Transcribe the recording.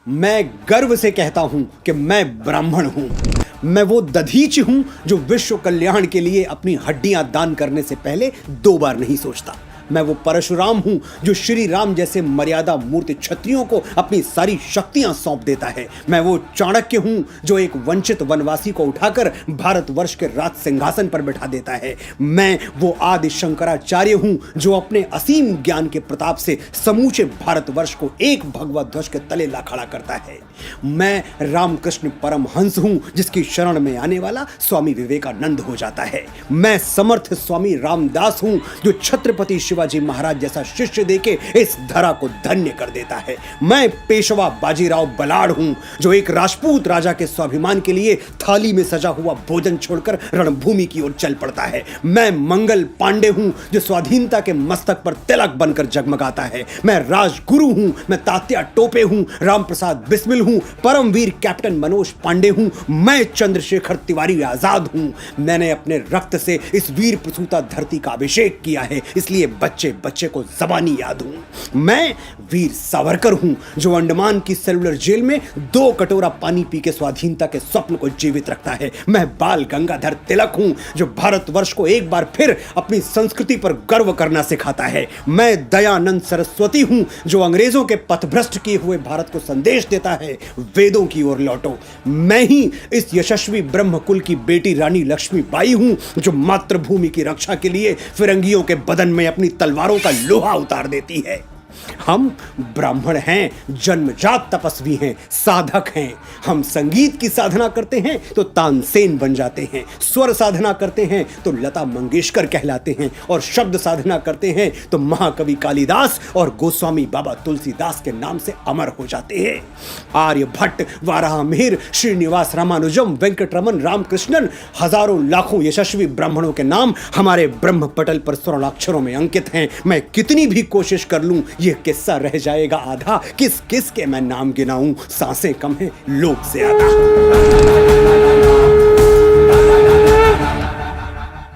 मैं गर्व से कहता हूं कि मैं ब्राह्मण हूं। मैं वो दधीच हूं जो विश्व कल्याण के लिए अपनी हड्डियां दान करने से पहले 2 बार नहीं सोचता। मैं वो परशुराम हूं जो श्री राम जैसे मर्यादा मूर्ति क्षत्रियों को अपनी सारी शक्तियां सौंप देता है। मैं वो चाणक्य हूं जो एक वंचित वनवासी को उठाकर भारतवर्ष के राज सिंहासन पर बैठा देता है। मैं वो आदि शंकराचार्य हूं जो अपने असीम ज्ञान के प्रताप से समूचे भारतवर्ष को एक भगवा ध्वज के तले ला खड़ा करता है। मैं रामकृष्ण परमहंस हूं जिसकी शरण में आने वाला स्वामी विवेकानंद हो जाता है। मैं समर्थ स्वामी रामदास हूं जो छत्रपति शिवाजी महाराज जैसा शिष्य देके इस धरा को धन्य कर देता है। मैं पेशवा बाजीराव बलाढ़ हूं जो एक राजपूत राजा के स्वाभिमान के लिए थाली में सजा हुआ भोजन छोड़कर रणभूमि की ओर चल पड़ता है। मैं मंगल पांडे हूं जो स्वाधीनता के मस्तक पर तिलक बनकर जगमगाता है। मैं राजगुरु हूं, मैं तात्या टोपे हूं, रामप्रसाद बिस्मिल हूं, परमवीर कैप्टन मनोज पांडे हूं, मैं चंद्रशेखर तिवारी आजाद हूं। मैंने अपने रक्त से इस वीर प्रसूता धरती का अभिषेक किया है, इसलिए बच्चे बच्चे को जबानी याद हूं। मैं वीर सावरकर हूं जो अंडमान की सेलुलर जेल में 2 कटोरा पानी पी के स्वाधीनता के स्वप्न को जीवित रखता है। मैं बाल गंगाधर तिलक हूं जो भारतवर्ष को एक बार फिर अपनी संस्कृति पर गर्व करना सिखाता है। मैं दयानंद सरस्वती हूं जो अंग्रेजों के पथभ्रष्ट किए हुए भारत को संदेश देता है, वेदों की ओर लौटो। मैं ही इस यशस्वी ब्रह्म कुल की बेटी रानी लक्ष्मीबाई हूं जो मातृभूमि की रक्षा के लिए फिरंगियों के बदन में अपनी तलवारों का लोहा उतार देती है। हम ब्राह्मण हैं, जन्मजात तपस्वी हैं, साधक हैं। हम संगीत की साधना करते हैं तो तानसेन बन जाते हैं, स्वर साधना करते हैं तो लता मंगेशकर कहलाते हैं, और शब्द साधना करते हैं तो महाकवि कालिदास और गोस्वामी बाबा तुलसीदास के नाम से अमर हो जाते हैं। आर्यभट्ट, वाराहमिहिर, श्रीनिवास रामानुजम, वेंकटरमन, रामकृष्णन, हजारों लाखों यशस्वी ब्राह्मणों के नाम हमारे ब्रह्म पटल पर स्वर्णाक्षरों में अंकित हैं। मैं कितनी भी कोशिश कर लूं ये किस्सा रह जाएगा आधा। किस किस के मैं नाम गिनाऊं, सांसें कम हैं, लोग ज्यादा।